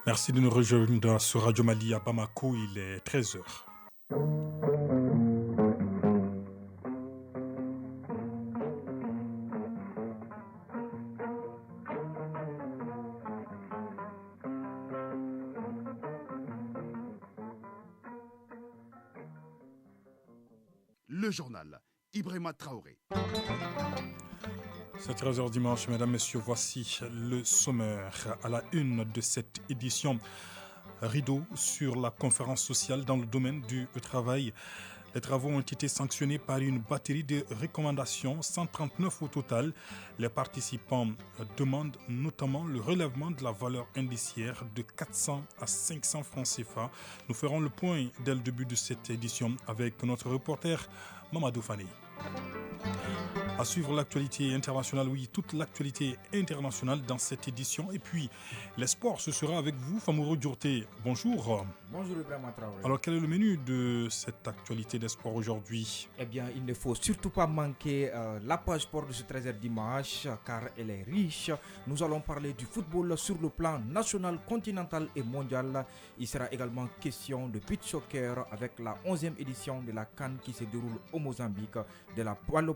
Merci de nous rejoindre sur Radio Mali à Bamako, il est 13 heures. Le journal Ibrahima Traoré. C'est 13h dimanche, mesdames, messieurs, voici le sommaire à la une de cette édition. Rideau sur la conférence sociale dans le domaine du travail. Les travaux ont été sanctionnés par une batterie de recommandations, 139 au total. Les participants demandent notamment le relèvement de la valeur indiciaire de 400 à 500 francs CFA. Nous ferons le point dès le début de cette édition avec notre reporter Mamadou Fani. À suivre l'actualité internationale, oui, toute l'actualité internationale dans cette édition. Et puis, les sports, ce sera avec vous, Famouro Djourté. Bonjour. Bonjour Ibrahima Traoré. Alors, quel est le menu de cette actualité des sports aujourd'hui? Eh bien, il ne faut surtout pas manquer la page sport de ce 13h dimanche, car elle est riche. Nous allons parler du football sur le plan national, continental et mondial. Il sera également question de beach soccer avec la 11e édition de la CAN qui se déroule au Mozambique, de la balle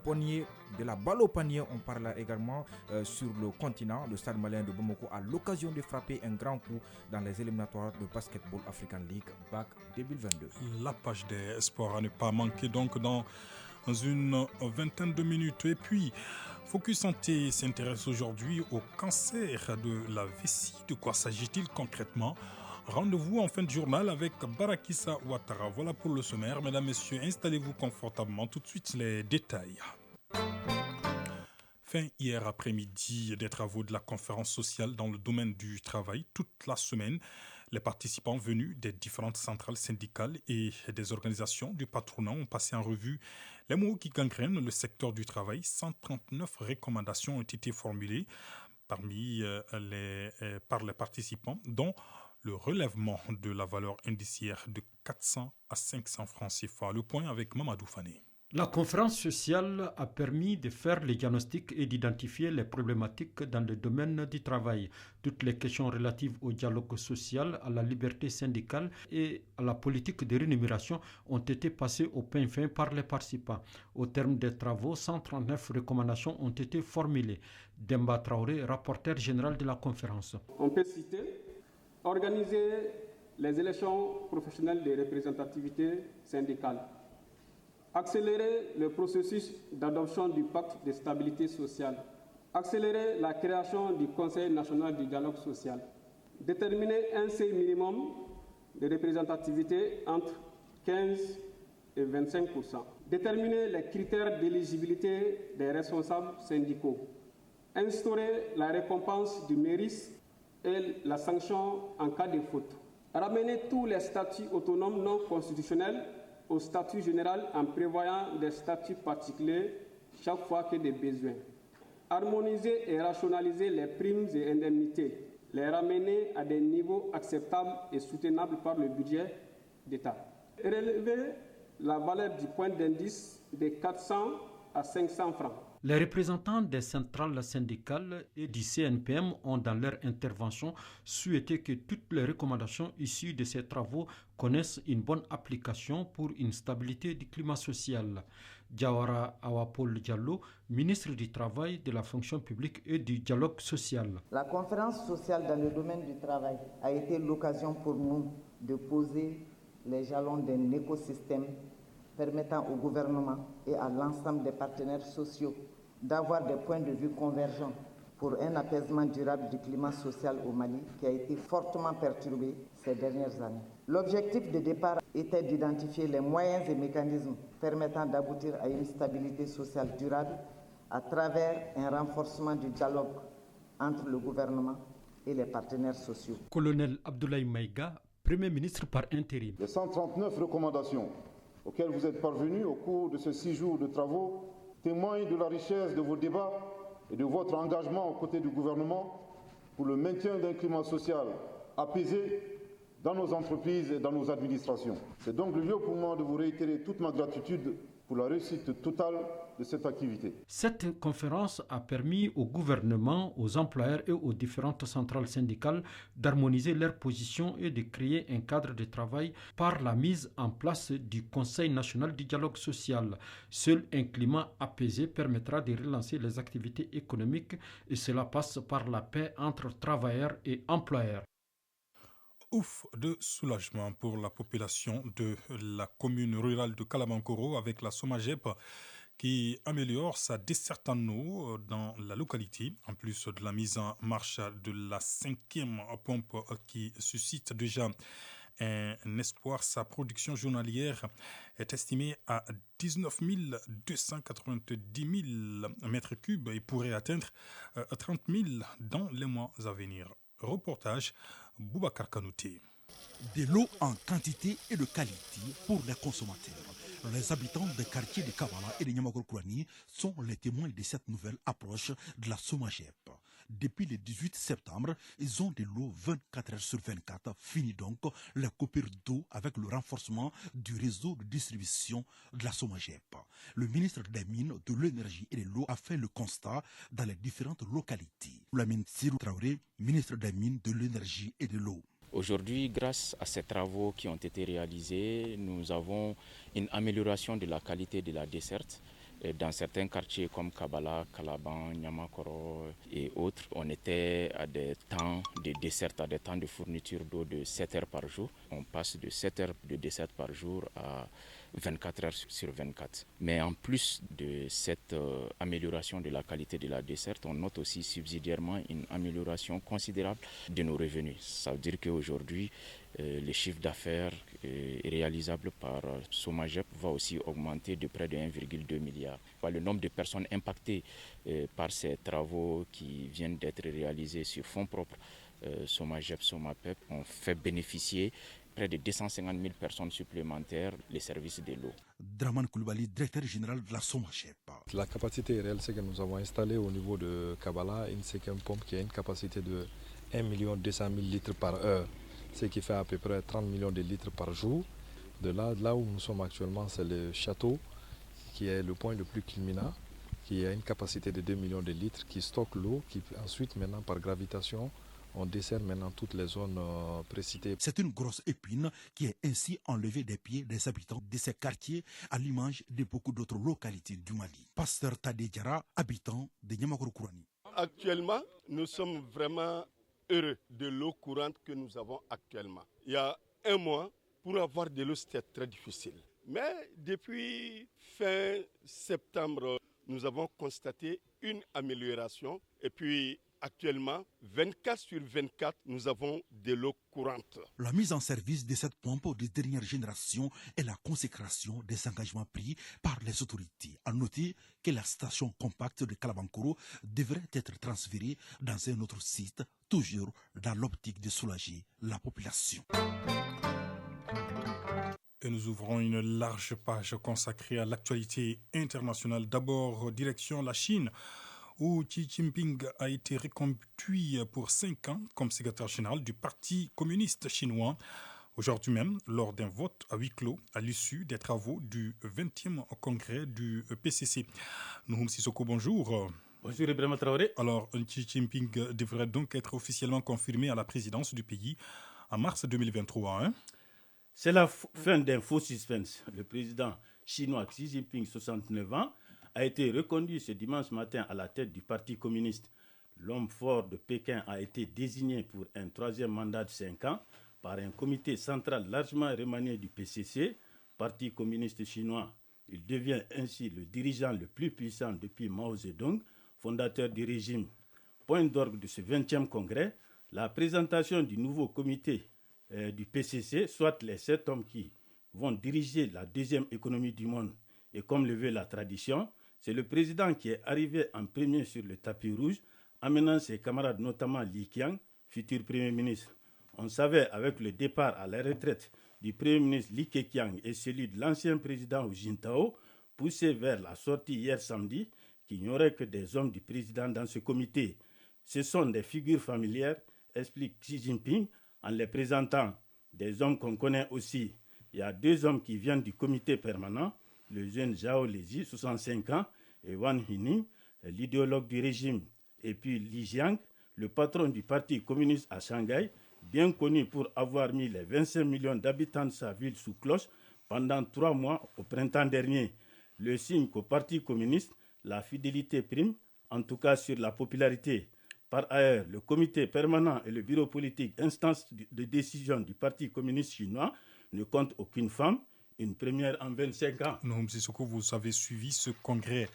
au panier, on parle également sur le continent. Le Stade malien de Bamako a l'occasion de frapper un grand coup dans les éliminatoires de Basketball African League BAC 2022. La page des sports à ne pas manquer donc dans une vingtaine de minutes. Et puis, Focus Santé s'intéresse aujourd'hui au cancer de la vessie. De quoi s'agit-il concrètement? Rendez-vous en fin de journal avec Barakissa Ouattara. Voilà pour le sommaire. Mesdames, Messieurs, installez-vous confortablement. Tout de suite, les détails. Fin hier après-midi des travaux de la conférence sociale dans le domaine du travail. Toute la semaine, les participants venus des différentes centrales syndicales et des organisations du patronat ont passé en revue les maux qui gangrènent le secteur du travail. 139 recommandations ont été formulées par les participants, dont le relèvement de la valeur indiciaire de 400 à 500 francs CFA. Le point avec Mamadou Fane. La conférence sociale a permis de faire les diagnostics et d'identifier les problématiques dans le domaine du travail. Toutes les questions relatives au dialogue social, à la liberté syndicale et à la politique de rémunération ont été passées au pain fin par les participants. Au terme des travaux, 139 recommandations ont été formulées. Demba Traoré, rapporteur général de la conférence. On peut citer organiser les élections professionnelles de représentativité syndicale. Accélérer le processus d'adoption du pacte de stabilité sociale. Accélérer la création du Conseil national du dialogue social. Déterminer un seuil minimum de représentativité entre 15 et 25%. Déterminer les critères d'éligibilité des responsables syndicaux. Instaurer la récompense du mérite et la sanction en cas de faute. Ramener tous les statuts autonomes non constitutionnels au statut général en prévoyant des statuts particuliers chaque fois que des besoins. Harmoniser et rationaliser les primes et indemnités, les ramener à des niveaux acceptables et soutenables par le budget d'État. Relever la valeur du point d'indice de 400 à 500 francs. Les représentants des centrales syndicales et du CNPM ont dans leur intervention souhaité que toutes les recommandations issues de ces travaux connaissent une bonne application pour une stabilité du climat social. Diawara Awapol Diallo, ministre du Travail, de la fonction publique et du dialogue social. La conférence sociale dans le domaine du travail a été l'occasion pour nous de poser les jalons d'un écosystème permettant au gouvernement et à l'ensemble des partenaires sociaux d'avoir des points de vue convergents pour un apaisement durable du climat social au Mali qui a été fortement perturbé ces dernières années. L'objectif de départ était d'identifier les moyens et mécanismes permettant d'aboutir à une stabilité sociale durable à travers un renforcement du dialogue entre le gouvernement et les partenaires sociaux. Colonel Abdoulaye Maïga, Premier ministre par intérim. Les 139 recommandations auxquelles vous êtes parvenus au cours de ces 6 jours de travaux témoignent de la richesse de vos débats et de votre engagement aux côtés du gouvernement pour le maintien d'un climat social apaisé dans nos entreprises et dans nos administrations. C'est donc le lieu pour moi de vous réitérer toute ma gratitude pour la réussite totale de cette activité. Cette conférence a permis au gouvernement, aux employeurs et aux différentes centrales syndicales d'harmoniser leurs positions et de créer un cadre de travail par la mise en place du Conseil national du dialogue social. Seul un climat apaisé permettra de relancer les activités économiques et cela passe par la paix entre travailleurs et employeurs. Ouf de soulagement pour la population de la commune rurale de Kalabankoro avec la SOMAGEP qui améliore sa desserte en eau dans la localité, en plus de la mise en marche de la 5e pompe qui suscite déjà un espoir. Sa production journalière est estimée à 19 290 000 mètres cubes et pourrait atteindre 30 000 dans les mois à venir. Reportage Boubacar Kanouté. De l'eau en quantité et de qualité pour les consommateurs. Les habitants des quartiers de Kabala et de Niamagor-Kourani sont les témoins de cette nouvelle approche de la SOMAGEP. Depuis le 18 septembre, ils ont de l'eau 24 heures sur 24. Fini donc la coupure d'eau avec le renforcement du réseau de distribution de la SOMAGEP. Le ministre des Mines, de l'Énergie et de l'eau a fait le constat dans les différentes localités. Lamine Sirou Traoré, ministre des Mines, de l'Énergie et de l'eau. Aujourd'hui, grâce à ces travaux qui ont été réalisés, nous avons une amélioration de la qualité de la desserte. Dans certains quartiers comme Kabala, Kalaban, Niamakoro et autres, on était à des temps de desserte, à des temps de fourniture d'eau de 7 heures par jour. On passe de 7 heures de desserte par jour à 24 heures sur 24. Mais en plus de cette amélioration de la qualité de la desserte, on note aussi subsidiairement une amélioration considérable de nos revenus. Ça veut dire qu'aujourd'hui, le chiffre d'affaires réalisable par SOMAGEP va aussi augmenter de près de 1,2 milliard. Le nombre de personnes impactées par ces travaux qui viennent d'être réalisés sur fonds propres SOMAGEP, SOMAPEP ont fait bénéficier près de 250 000 personnes supplémentaires les services de l'eau. Draman Koulibaly, directeur général de la SOMAGEP. La capacité réelle, c'est que nous avons installé au niveau de Kabala une 5e pompe qui a une capacité de 1 200 000 litres par heure, ce qui fait à peu près 30 millions de litres par jour. De là où nous sommes actuellement, c'est le château qui est le point le plus culminant, qui a une capacité de 2 millions de litres, qui stocke l'eau, qui ensuite, maintenant, par gravitation, on dessert maintenant toutes les zones précitées. C'est une grosse épine qui est ainsi enlevée des pieds des habitants de ces quartiers à l'image de beaucoup d'autres localités du Mali. Pasteur Tadé Diara, habitant de Niamagor-Kourani. Actuellement, nous sommes vraiment heureux de l'eau courante que nous avons actuellement. Il y a un mois, pour avoir de l'eau, c'était très difficile. Mais depuis fin septembre, nous avons constaté une amélioration. Et puis actuellement, 24 sur 24, nous avons de l'eau courante. La mise en service de cette pompe de dernière génération est la consécration des engagements pris par les autorités. À noter que la station compacte de Kalabankoro devrait être transférée dans un autre site, toujours dans l'optique de soulager la population. Et nous ouvrons une large page consacrée à l'actualité internationale. D'abord, direction la Chine, où Xi Jinping a été reconduit pour 5 ans comme secrétaire général du Parti communiste chinois. Aujourd'hui même, lors d'un vote à huis clos à l'issue des travaux du 20e congrès du PCC. Nouhoum Sissoko, bonjour. Bonjour Ibrahima Traoré. Alors, Xi Jinping devrait donc être officiellement confirmé à la présidence du pays en mars 2023. C'est la fin d'un faux suspense. Le président chinois Xi Jinping, 69 ans, a été reconduit ce dimanche matin à la tête du Parti communiste. L'homme fort de Pékin a été désigné pour un 3e mandat de 5 ans par un comité central largement remanié du PCC, Parti communiste chinois. Il devient ainsi le dirigeant le plus puissant depuis Mao Zedong, fondateur du régime. Point d'orgue de ce 20e congrès, la présentation du nouveau comité du PCC, soit les 7 hommes qui vont diriger la deuxième économie du monde. Et comme le veut la tradition, c'est le président qui est arrivé en premier sur le tapis rouge, amenant ses camarades, notamment Li Qiang, futur Premier ministre. On savait avec le départ à la retraite du Premier ministre Li Keqiang et celui de l'ancien président Hu Jintao, poussé vers la sortie hier samedi, qu'il n'y aurait que des hommes du président dans ce comité. Ce sont des figures familières, explique Xi Jinping, en les présentant des hommes qu'on connaît aussi. Il y a 2 hommes qui viennent du comité permanent, le jeune Zhao Lezi, 65 ans, et Wang Hini, l'idéologue du régime, et puis Li Jiang, le patron du Parti communiste à Shanghai, bien connu pour avoir mis les 25 millions d'habitants de sa ville sous cloche pendant 3 mois au printemps dernier. Le signe qu'au Parti communiste, la fidélité prime, en tout cas sur la popularité. Par ailleurs, le comité permanent et le bureau politique, instance de décision du Parti communiste chinois, ne comptent aucune femme, une première en 25 ans. Non, Sissoko, vous avez suivi ce congrès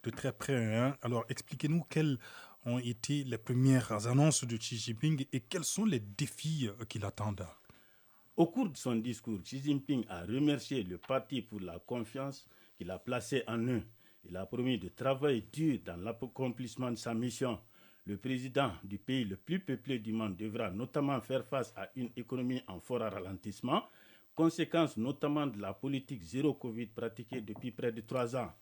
de très près. Hein? Alors, expliquez-nous quelles ont été les premières annonces de Xi Jinping et quels sont les défis qui l'attendent. Au cours de son discours, Xi Jinping a remercié le parti pour la confiance qu'il a placée en eux. Il a promis de travailler dur dans l'accomplissement de sa mission. Le président du pays le plus peuplé du monde devra notamment faire face à une économie en fort ralentissement, conséquence notamment de la politique zéro Covid pratiquée depuis près de 3 ans.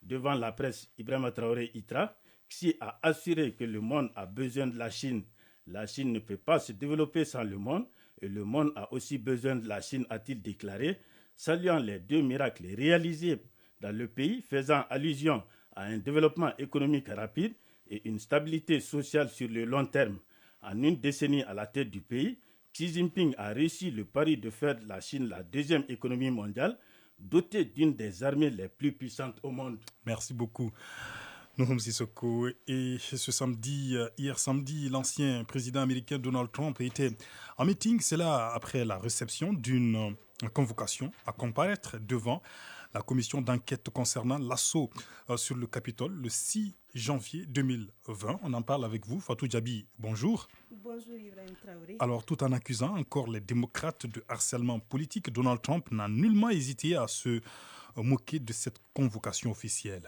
Devant la presse, Ibrahima Traoré Itra, Xi a assuré que le monde a besoin de la Chine. La Chine ne peut pas se développer sans le monde et le monde a aussi besoin de la Chine, a-t-il déclaré, saluant les 2 miracles réalisés dans le pays, faisant allusion à un développement économique rapide et une stabilité sociale sur le long terme. En une décennie à la tête du pays, Xi Jinping a réussi le pari de faire de la Chine la 2e économie mondiale, dotée d'une des armées les plus puissantes au monde. Merci beaucoup. Nouroum Sissoko. Et hier samedi, l'ancien président américain Donald Trump était en meeting. C'est là après la réception d'une convocation à comparaître devant la commission d'enquête concernant l'assaut sur le Capitole le 6 janvier 2020. On en parle avec vous. Fatou Djabi, bonjour. Bonjour Ibrahim Traoré. Alors, tout en accusant encore les démocrates de harcèlement politique, Donald Trump n'a nullement hésité à se moquer de cette convocation officielle.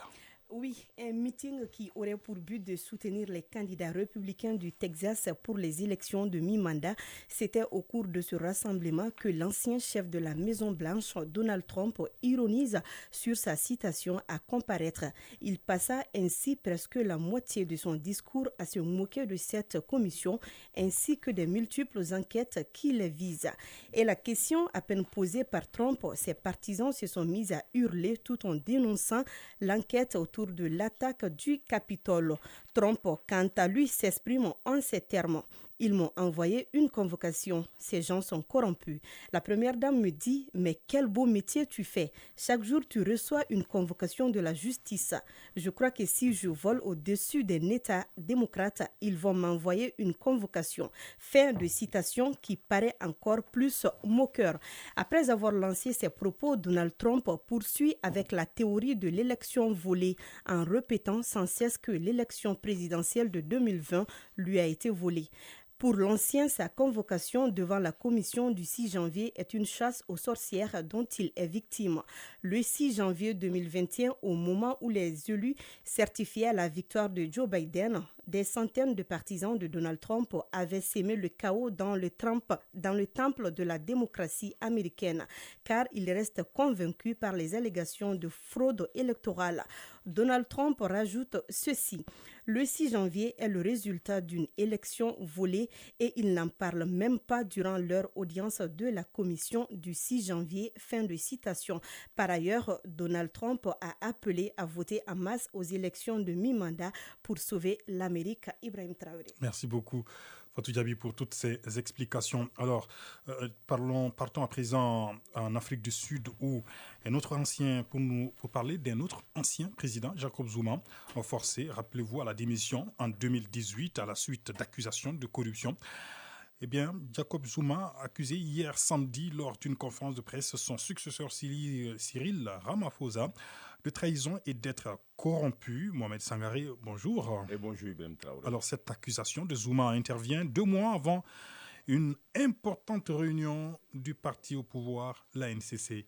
Oui, un meeting qui aurait pour but de soutenir les candidats républicains du Texas pour les élections de mi-mandat. C'était au cours de ce rassemblement que l'ancien chef de la Maison-Blanche, Donald Trump, ironise sur sa citation à comparaître. Il passa ainsi presque la moitié de son discours à se moquer de cette commission ainsi que des multiples enquêtes qui les visent. Et la question à peine posée par Trump, ses partisans se sont mis à hurler tout en dénonçant l'enquête autour de l'attaque du Capitole. Trump, quant à lui, s'exprime en ces termes. Ils m'ont envoyé une convocation. Ces gens sont corrompus. La première dame me dit, mais quel beau métier tu fais. Chaque jour, tu reçois une convocation de la justice. Je crois que si je vole au-dessus d'un État démocrate, ils vont m'envoyer une convocation. Fin de citation qui paraît encore plus moqueur. Après avoir lancé ses propos, Donald Trump poursuit avec la théorie de l'élection volée en répétant sans cesse que l'élection présidentielle de 2020 lui a été volée. Pour l'ancien, sa convocation devant la commission du 6 janvier est une chasse aux sorcières dont il est victime. Le 6 janvier 2021, au moment où les élus certifiaient la victoire de Joe Biden, des centaines de partisans de Donald Trump avaient sémé le chaos dans le temple de la démocratie américaine, car ils restent convaincus par les allégations de fraude électorale. Donald Trump rajoute ceci. Le 6 janvier est le résultat d'une élection volée et il n'en parle même pas durant leur audience de la commission du 6 janvier. Fin de citation. Par ailleurs, Donald Trump a appelé à voter en masse aux élections de mi-mandat pour sauver l'Amérique. Ibrahim Traoré. Merci beaucoup, Fatou Djabi, pour toutes ces explications. Alors, partons à présent en Afrique du Sud où un autre ancien, pour parler d'un autre ancien président, Jacob Zuma, forcé, rappelez-vous, à la démission en 2018 à la suite d'accusations de corruption. Eh bien, Jacob Zuma a accusé hier samedi lors d'une conférence de presse son successeur Cyril Ramaphosa de trahison et d'être corrompu. Mohamed Sangaré, bonjour. Et bonjour Ibrahim Traoré. Alors, cette accusation de Zuma intervient 2 mois avant une importante réunion du parti au pouvoir, l'ANCC.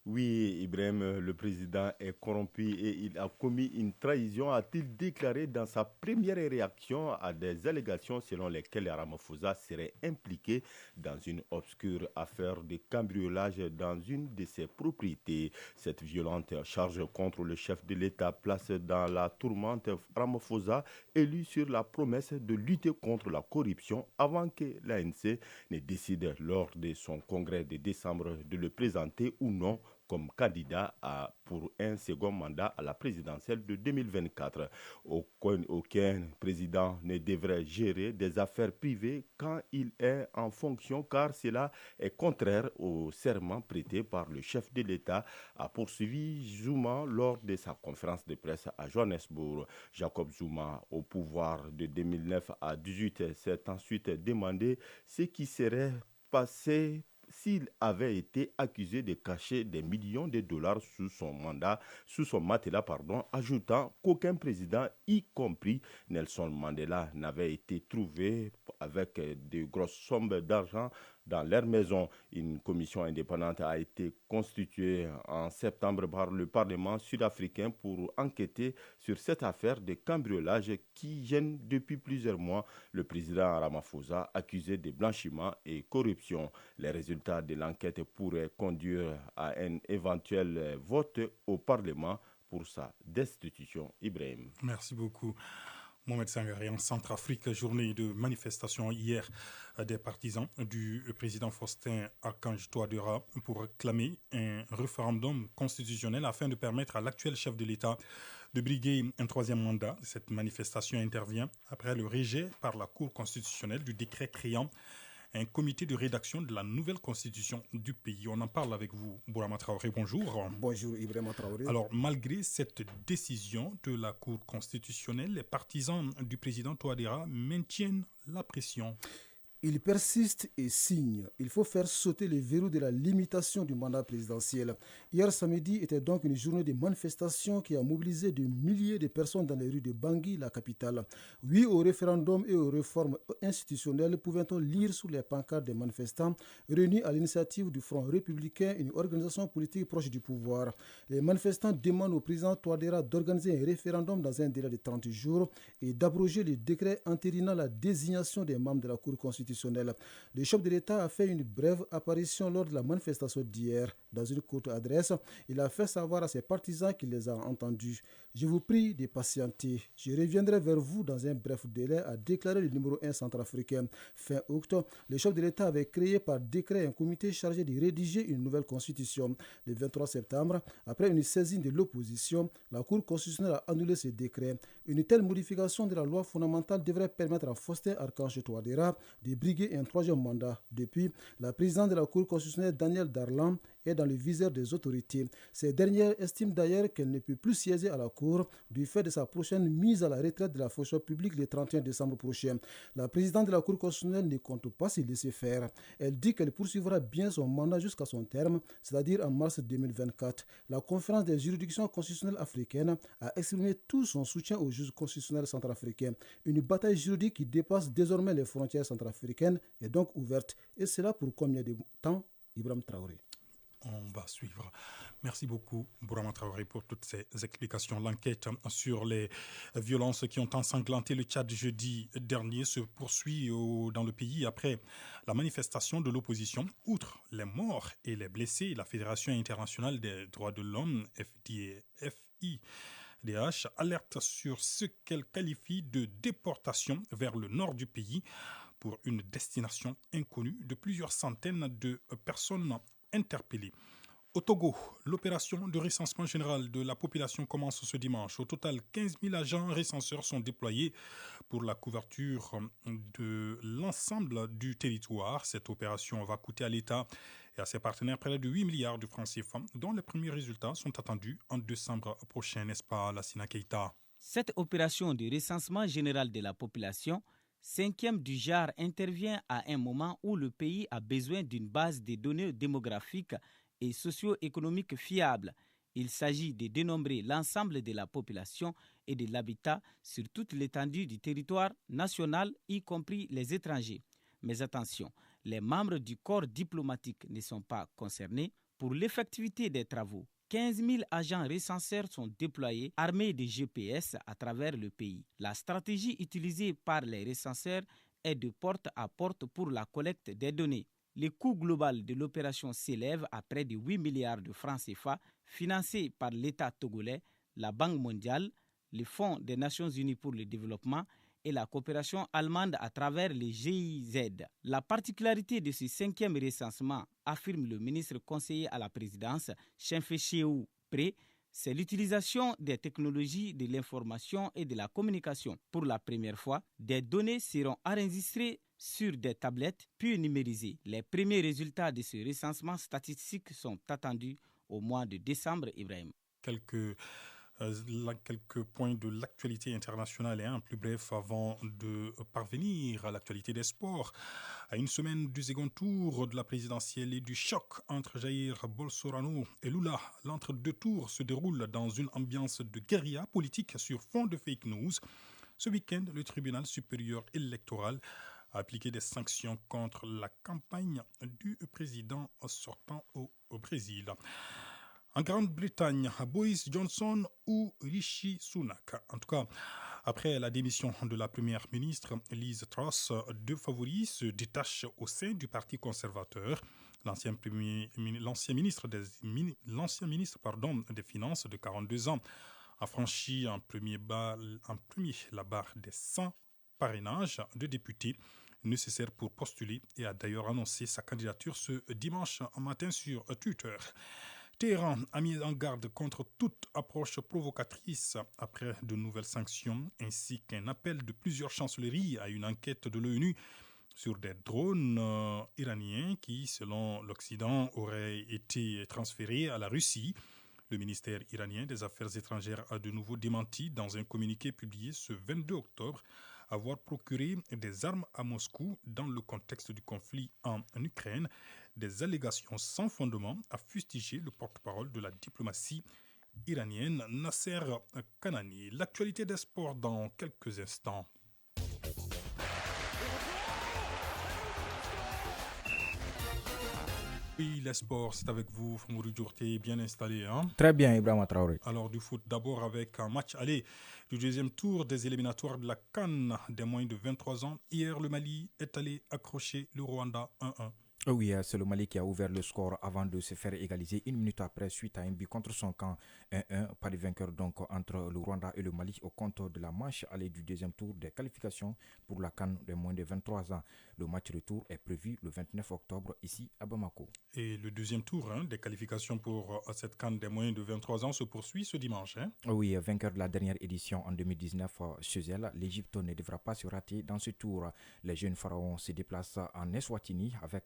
Oui, Ibrahim, le président est corrompu et il a commis une trahison, a-t-il déclaré dans sa première réaction à des allégations selon lesquelles Ramaphosa serait impliqué dans une obscure affaire de cambriolage dans une de ses propriétés. Cette violente charge contre le chef de l'État place dans la tourmente Ramaphosa, élu sur la promesse de lutter contre la corruption avant que l'ANC ne décide lors de son congrès de décembre de le présenter ou non comme candidat pour un second mandat à la présidentielle de 2024. Aucun président ne devrait gérer des affaires privées quand il est en fonction, car cela est contraire au serment prêté par le chef de l'État, a poursuivi Zuma lors de sa conférence de presse à Johannesburg. Jacob Zuma, au pouvoir de 2009 à 2018, s'est ensuite demandé ce qui serait passé s'il avait été accusé de cacher des millions de dollars sous son matelas, ajoutant qu'aucun président, y compris Nelson Mandela, n'avait été trouvé avec de grosses sommes d'argent dans leur maison. Une commission indépendante a été constituée en septembre par le Parlement sud-africain pour enquêter sur cette affaire de cambriolage qui gêne depuis plusieurs mois le président Ramaphosa, accusé de blanchiment et corruption. Les résultats de l'enquête pourraient conduire à un éventuel vote au Parlement pour sa destitution. Ibrahim. Merci beaucoup. Mohamed Sangari, en Centrafrique, journée de manifestation hier des partisans du président Faustin Archange Touadéra pour réclamer un référendum constitutionnel afin de permettre à l'actuel chef de l'État de briguer un troisième mandat. Cette manifestation intervient après le rejet par la Cour constitutionnelle du décret créant un comité de rédaction de la nouvelle constitution du pays. On en parle avec vous, Bourama Traoré. Bonjour. Bonjour, Ibrahima Traoré. Alors, malgré cette décision de la Cour constitutionnelle, les partisans du président Touadéra maintiennent la pression. Il persiste et signe. Il faut faire sauter les verrous de la limitation du mandat présidentiel. Hier samedi était donc une journée de manifestation qui a mobilisé des milliers de personnes dans les rues de Bangui, la capitale. Oui au référendum et aux réformes institutionnelles, pouvait-on lire sous les pancartes des manifestants réunis à l'initiative du Front républicain, une organisation politique proche du pouvoir. Les manifestants demandent au président Touadéra d'organiser un référendum dans un délai de 30 jours et d'abroger le décret entérinant la désignation des membres de la Cour constitutionnelle. Le chef de l'État a fait une brève apparition lors de la manifestation d'hier. Dans une courte adresse, il a fait savoir à ses partisans qu'il les a entendus. Je vous prie de patienter. Je reviendrai vers vous dans un bref délai, a déclaré le numéro 1 centrafricain. Fin octobre, le chef de l'État avait créé par décret un comité chargé de rédiger une nouvelle constitution. Le 23 septembre, après une saisine de l'opposition, la Cour constitutionnelle a annulé ce décret. Une telle modification de la loi fondamentale devrait permettre à Faustin Archange Touadéra de briguer un troisième mandat. Depuis, la présidente de la Cour constitutionnelle, Danielle Darlan, est dans le viseur des autorités. Ces dernières estiment d'ailleurs qu'elle ne peut plus siéger à la Cour du fait de sa prochaine mise à la retraite de la fonction publique le 31 décembre prochain. La présidente de la Cour constitutionnelle ne compte pas se laisser faire. Elle dit qu'elle poursuivra bien son mandat jusqu'à son terme, c'est-à-dire en mars 2024. La conférence des juridictions constitutionnelles africaines a exprimé tout son soutien aux juges constitutionnels centrafricains. Une bataille juridique qui dépasse désormais les frontières centrafricaines est donc ouverte. Et c'est là pour combien de temps? Ibrahima Traoré. On va suivre. Merci beaucoup, Bourama Traoré, pour toutes ces explications. L'enquête sur les violences qui ont ensanglanté le Tchad jeudi dernier se poursuit dans le pays après la manifestation de l'opposition. Outre les morts et les blessés, la Fédération internationale des droits de l'homme, FIDH, alerte sur ce qu'elle qualifie de déportation vers le nord du pays pour une destination inconnue de plusieurs centaines de personnes interpellés. Au Togo, l'opération de recensement général de la population commence ce dimanche. Au total, 15 000 agents recenseurs sont déployés pour la couverture de l'ensemble du territoire. Cette opération va coûter à l'État et à ses partenaires près de 8 milliards de francs CFA, dont les premiers résultats sont attendus en décembre prochain, n'est-ce pas, Lassina Keita? Cette opération de recensement général de la population, 5e du genre, intervient à un moment où le pays a besoin d'une base de données démographiques et socio-économiques fiables. Il s'agit de dénombrer l'ensemble de la population et de l'habitat sur toute l'étendue du territoire national, y compris les étrangers. Mais attention, les membres du corps diplomatique ne sont pas concernés. Pour l'effectivité des travaux, 15 000 agents recenseurs sont déployés, armés de GPS à travers le pays. La stratégie utilisée par les recenseurs est de porte à porte pour la collecte des données. Le coût global de l'opération s'élève à près de 8 milliards de francs CFA, financés par l'État togolais, la Banque mondiale, le Fonds des Nations Unies pour le développement et la coopération allemande à travers les GIZ. La particularité de ce 5e recensement, affirme le ministre conseiller à la présidence, Chemfecheu Pré, c'est l'utilisation des technologies de l'information et de la communication. Pour la première fois, des données seront enregistrées sur des tablettes puis numérisées. Les premiers résultats de ce recensement statistique sont attendus au mois de décembre, Ibrahim. Quelques points de l'actualité internationale et un plus bref avant de parvenir à l'actualité des sports. À une semaine du second tour de la présidentielle et du choc entre Jair Bolsonaro et Lula, l'entre-deux tours se déroule dans une ambiance de guérilla politique sur fond de fake news. Ce week-end, le tribunal supérieur électoral a appliqué des sanctions contre la campagne du président sortant au Brésil. En Grande-Bretagne, Boris Johnson ou Rishi Sunak. En tout cas, après la démission de la première ministre Liz Truss, deux favoris se détachent au sein du Parti conservateur. L'ancien ministre des Finances de 42 ans a franchi en premier la barre des 100 parrainages de députés nécessaires pour postuler et a d'ailleurs annoncé sa candidature ce dimanche matin sur Twitter. Téhéran a mis en garde contre toute approche provocatrice après de nouvelles sanctions ainsi qu'un appel de plusieurs chancelleries à une enquête de l'ONU sur des drones iraniens qui, selon l'Occident, auraient été transférés à la Russie. Le ministère iranien des Affaires étrangères a de nouveau démenti dans un communiqué publié ce 22 octobre avoir procuré des armes à Moscou dans le contexte du conflit en Ukraine. Des allégations sans fondement a fustigé le porte-parole de la diplomatie iranienne, Nasser Kanani. L'actualité des sports dans quelques instants. Oui, les sports, c'est avec vous, Famourou Djourté, bien installé. Hein? Très bien, Ibrahima Traoré. Alors, du foot, d'abord avec un match aller du deuxième tour des éliminatoires de la CAN des moins de 23 ans. Hier, le Mali est allé accrocher le Rwanda 1-1. Oui, c'est le Mali qui a ouvert le score avant de se faire égaliser une minute après suite à un but contre son camp 1-1. Pas de vainqueur donc entre le Rwanda et le Mali au compte de la manche aller du deuxième tour des qualifications pour la CAN des moins de 23 ans. Le match retour est prévu le 29 octobre ici à Bamako. Et le deuxième tour des qualifications pour cette CAN des moins de 23 ans se poursuit ce dimanche. Oui, vainqueur de la dernière édition en 2019 chez elle, l'Égypte ne devra pas se rater dans ce tour. Les jeunes pharaons se déplacent en Eswatini avec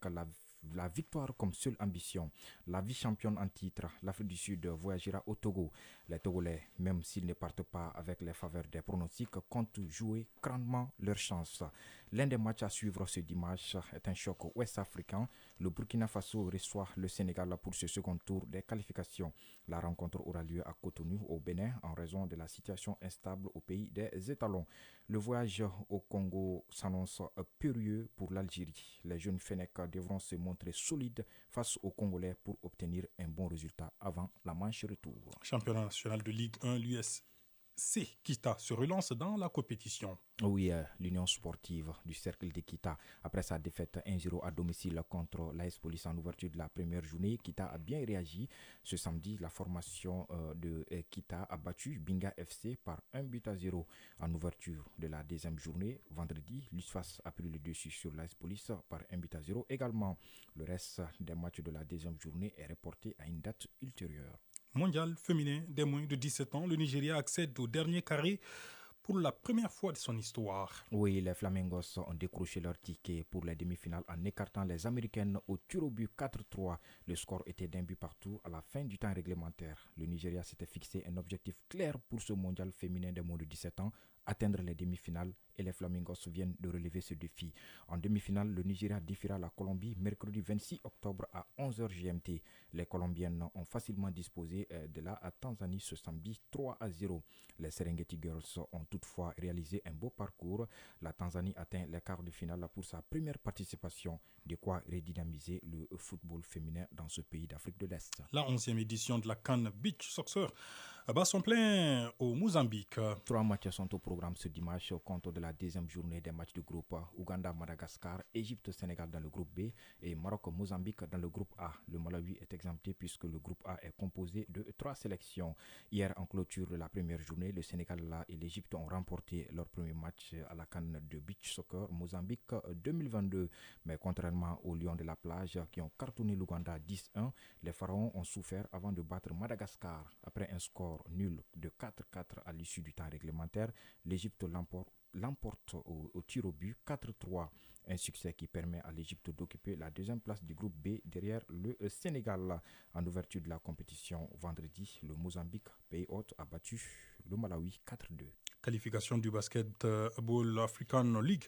la victoire comme seule ambition. La vice-championne en titre, l'Afrique du Sud voyagera au Togo. Les Togolais, même s'ils ne partent pas avec les faveurs des pronostics, comptent jouer grandement leur chance. L'un des matchs à suivre ce dimanche est un choc ouest-africain. Le Burkina Faso reçoit le Sénégal pour ce second tour des qualifications. La rencontre aura lieu à Cotonou, au Bénin, en raison de la situation instable au pays des étalons. Le voyage au Congo s'annonce périlleux pour l'Algérie. Les jeunes Fennecs devront se montrer solides face aux Congolais pour obtenir un bon résultat avant la manche retour. Championnat national de Ligue 1, l'USC Kita se relance dans la compétition. Oui, l'Union sportive du Cercle de Kita, après sa défaite 1-0 à domicile contre l'AS Police en ouverture de la première journée, Kita a bien réagi. Ce samedi, la formation de Kita a battu Binga FC par 1-0 en ouverture de la deuxième journée. Vendredi, l'USFAS a pris le dessus sur l'AS Police par 1-0 également. Le reste des matchs de la deuxième journée est reporté à une date ultérieure. Mondial féminin des moins de 17 ans, le Nigeria accède au dernier carré pour la première fois de son histoire. Oui, les Flamingos ont décroché leur ticket pour les demi-finales en écartant les Américaines au tir au but 4-3. Le score était d'un but partout à la fin du temps réglementaire. Le Nigeria s'était fixé un objectif clair pour ce mondial féminin des moins de 17 ans, atteindre les demi-finales, et les Flamingos viennent de relever ce défi. En demi-finale, le Nigeria défiera la Colombie mercredi 26 octobre à 11h GMT. Les Colombiennes ont facilement disposé de la Tanzanie ce samedi 3-0. Les Serengeti Girls ont toutefois réalisé un beau parcours. La Tanzanie atteint les quarts de finale pour sa première participation, de quoi redynamiser le football féminin dans ce pays d'Afrique de l'Est. La 11e édition de la CAN Beach Soccer bat son plein au Mozambique. 3 matchs sont au programme ce dimanche au compte de la la deuxième journée des matchs du groupe Ouganda-Madagascar, Égypte-Sénégal dans le groupe B et Maroc-Mozambique dans le groupe A. Le Malawi est exempté puisque le groupe A est composé de 3 sélections. Hier, en clôture de la première journée, le Sénégal et l'Égypte ont remporté leur premier match à la CAN de beach soccer Mozambique 2022. Mais contrairement aux Lions de la plage qui ont cartonné l'Ouganda 10-1, les Pharaons ont souffert avant de battre Madagascar. Après un score nul de 4-4 à l'issue du temps réglementaire, l'Égypte l'emporte au tir au but 4-3. Un succès qui permet à l'Égypte d'occuper la deuxième place du groupe B derrière le Sénégal. En ouverture de la compétition vendredi, le Mozambique, pays hôte, a battu le Malawi 4-2. Qualification du Basketball African League.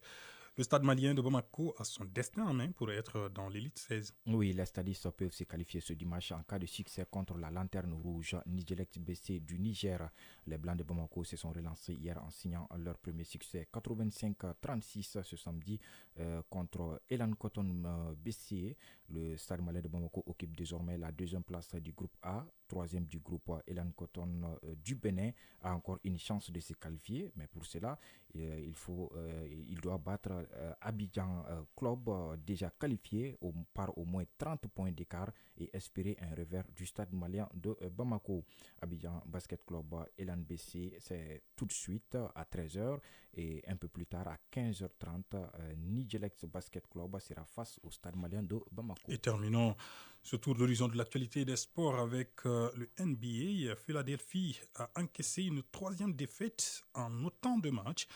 Le stade malien de Bamako a son destin en main pour être dans l'élite 16. Oui, les stadistes peuvent se qualifier ce dimanche en cas de succès contre la lanterne rouge Nigelec BC du Niger. Les Blancs de Bamako se sont relancés hier en signant leur premier succès 85-36 ce samedi contre Elan Cotton BC. Le stade malien de Bamako occupe désormais la deuxième place du groupe A. Troisième du groupe Elan Cotton du Bénin a encore une chance de se qualifier, mais pour cela, il doit battre Abidjan Club déjà qualifié par au moins 30 points d'écart et espérer un revers du stade malien de Bamako. Abidjan Basket Club Elan BC, c'est tout de suite à 13h et un peu plus tard à 15h30, Nigelex Basket Club sera face au stade malien de Bamako. Et terminons ce tour de l'horizon de l'actualité des sports avec le NBA. Philadelphie a encaissé une 3e défaite en autant de matchs.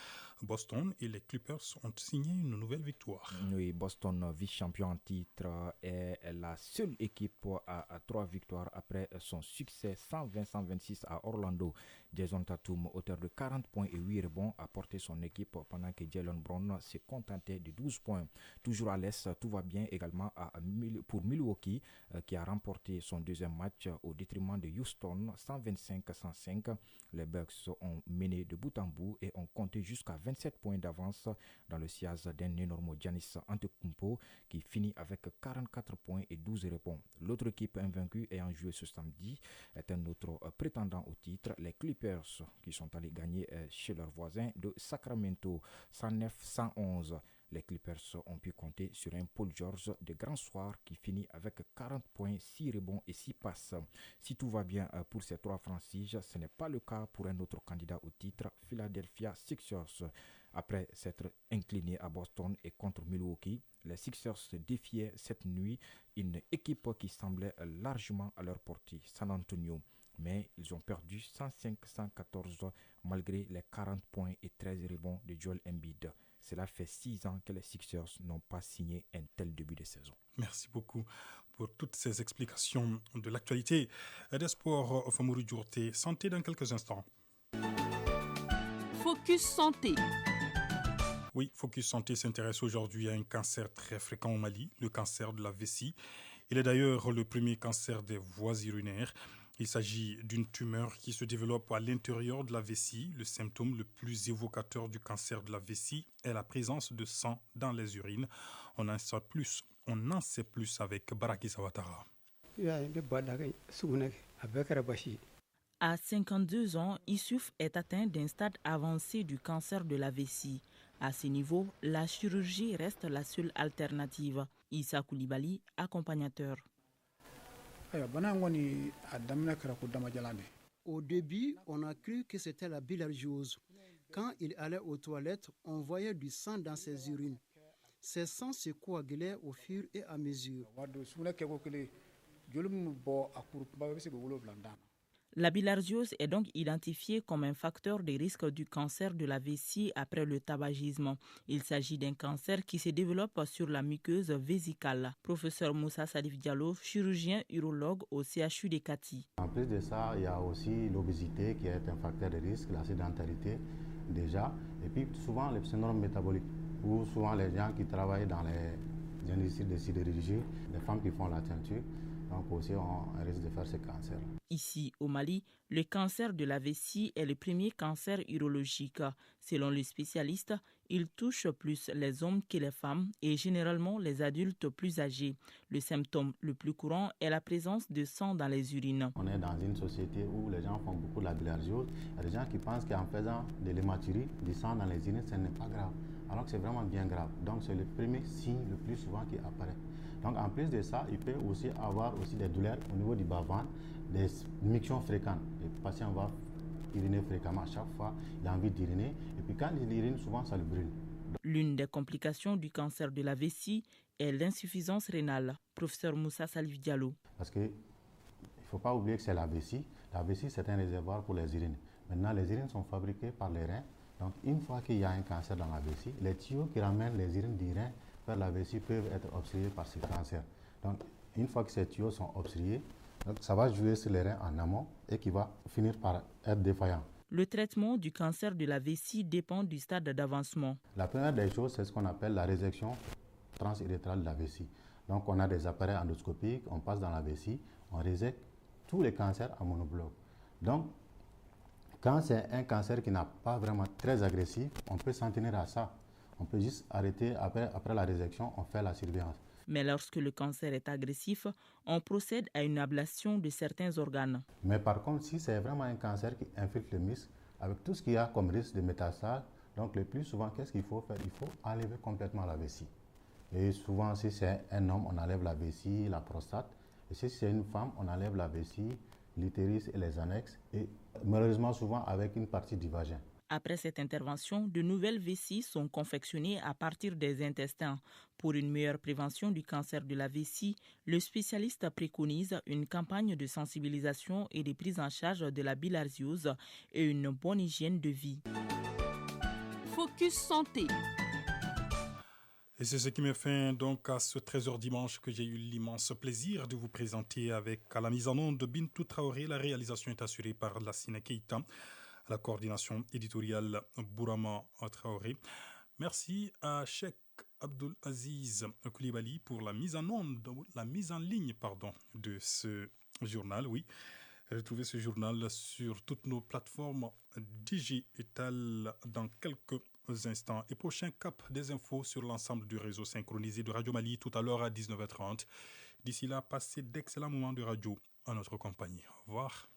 Boston et les Clippers ont signé une nouvelle victoire. Oui, Boston, vice-champion en titre, est la seule équipe à 3 victoires après son succès 120-126 à Orlando. Jason Tatum, auteur de 40 points et 8 rebonds, a porté son équipe pendant que Jaylen Brown s'est contenté de 12 points. Toujours à l'Est, tout va bien également pour Milwaukee qui a remporté son deuxième match au détriment de Houston 125-105. Les Bucks ont mené de bout en bout et ont compté jusqu'à 27 points d'avance dans le sillage d'un énorme Giannis Antetokounmpo qui finit avec 44 points et 12 rebonds. L'autre équipe invaincue ayant joué ce samedi est un autre prétendant au titre, les Clippers, qui sont allés gagner chez leurs voisins de Sacramento 109-111. Les Clippers ont pu compter sur un Paul George de grand soir qui finit avec 40 points, 6 rebonds et 6 passes. Si tout va bien pour ces 3 franchises, ce n'est pas le cas pour un autre candidat au titre, Philadelphia Sixers. Après s'être incliné à Boston et contre Milwaukee, les Sixers défiaient cette nuit une équipe qui semblait largement à leur portée, San Antonio. Mais ils ont perdu 105-114 malgré les 40 points et 13 rebonds de Joel Embiid. Cela fait 6 ans que les Sixers n'ont pas signé un tel début de saison. Merci beaucoup pour toutes ces explications de l'actualité des sports. Famourou Djourté, santé dans quelques instants. Focus Santé. Oui, Focus Santé s'intéresse aujourd'hui à un cancer très fréquent au Mali, le cancer de la vessie. Il est d'ailleurs le premier cancer des voies urinaires. Il s'agit d'une tumeur qui se développe à l'intérieur de la vessie. Le symptôme le plus évocateur du cancer de la vessie est la présence de sang dans les urines. On en sait plus avec Baraki Sawatara. À 52 ans, Issouf est atteint d'un stade avancé du cancer de la vessie. À ce niveau, la chirurgie reste la seule alternative. Issa Koulibaly, accompagnateur. Au début, on a cru que c'était la bilharziose. Quand il allait aux toilettes, on voyait du sang dans ses urines. Ces sangs se coagulaient au fur et à mesure. La bilharziose est donc identifiée comme un facteur de risque du cancer de la vessie après le tabagisme. Il s'agit d'un cancer qui se développe sur la muqueuse vésicale. Professeur Moussa Salif Diallo, chirurgien urologue au CHU de Kati. En plus de ça, il y a aussi l'obésité qui est un facteur de risque, la sédentarité déjà, et puis souvent le syndrome métabolique, ou souvent les gens qui travaillent dans les industries de sidérurgie, les femmes qui font la teinture. Donc aussi, on risque de faire ce cancer. Ici, au Mali, le cancer de la vessie est le premier cancer urologique. Selon les spécialistes, Il touche plus les hommes que les femmes et généralement les adultes plus âgés. Le symptôme le plus courant est la présence de sang dans les urines. On est dans une société où les gens font beaucoup de la bilharziose. Il y a des gens qui pensent qu'en faisant de l'hématurie, du sang dans les urines, ce n'est pas grave. Alors que c'est vraiment bien grave. Donc c'est le premier signe le plus souvent qui apparaît. Donc en plus de ça, il peut aussi avoir aussi des douleurs au niveau du bas-ventre, des mictions fréquentes. Le patient va uriner fréquemment à chaque fois, il a envie d'uriner. Et puis quand il urine, souvent ça le brûle. L'une des complications du cancer de la vessie est l'insuffisance rénale. Professeur Moussa Salif Diallo. Parce qu'il ne faut pas oublier que c'est la vessie. La vessie, c'est un réservoir pour les urines. Maintenant, les urines sont fabriquées par les reins. Donc une fois qu'il y a un cancer dans la vessie, les tuyaux qui ramènent les urines du rein vers la vessie peuvent être obstrués par ce cancer. Donc une fois que ces tuyaux sont obstrués, donc, ça va jouer sur les reins en amont et qui va finir par être défaillant. Le traitement du cancer de la vessie dépend du stade d'avancement. La première des choses, c'est ce qu'on appelle la résection transurétrale de la vessie. Donc on a des appareils endoscopiques, on passe dans la vessie, on résecte tous les cancers en monobloc. Donc quand c'est un cancer qui n'a pas vraiment très agressif, on peut s'en tenir à ça. On peut juste arrêter après la résection, on fait la surveillance. Mais lorsque le cancer est agressif, on procède à une ablation de certains organes. Mais par contre, si c'est vraiment un cancer qui infiltre le muscle, avec tout ce qu'il y a comme risque de métastase, donc le plus souvent, qu'est-ce qu'il faut faire? Il faut enlever complètement la vessie. Et souvent, si c'est un homme, on enlève la vessie, la prostate. Et si c'est une femme, on enlève la vessie, l'utérus et les annexes. Et malheureusement, souvent avec une partie du vagin. Après cette intervention, de nouvelles vessies sont confectionnées à partir des intestins. Pour une meilleure prévention du cancer de la vessie, le spécialiste préconise une campagne de sensibilisation et de prise en charge de la bilharziose et une bonne hygiène de vie. Focus santé. Et c'est ce qui me fait donc à ce 13h dimanche que j'ai eu l'immense plaisir de vous présenter avec à la mise en onde de Bintou Traoré. La réalisation est assurée par Lassine Keita. À la coordination éditoriale Bourama Traoré. Merci à Cheikh Abdul Aziz Koulibaly pour la mise en ligne de ce journal. Oui, retrouvez ce journal sur toutes nos plateformes digitales dans quelques instants. Et prochain cap des infos sur l'ensemble du réseau synchronisé de Radio Mali tout à l'heure à 19h30. D'ici là, passez d'excellents moments de radio en notre compagnie. Au revoir.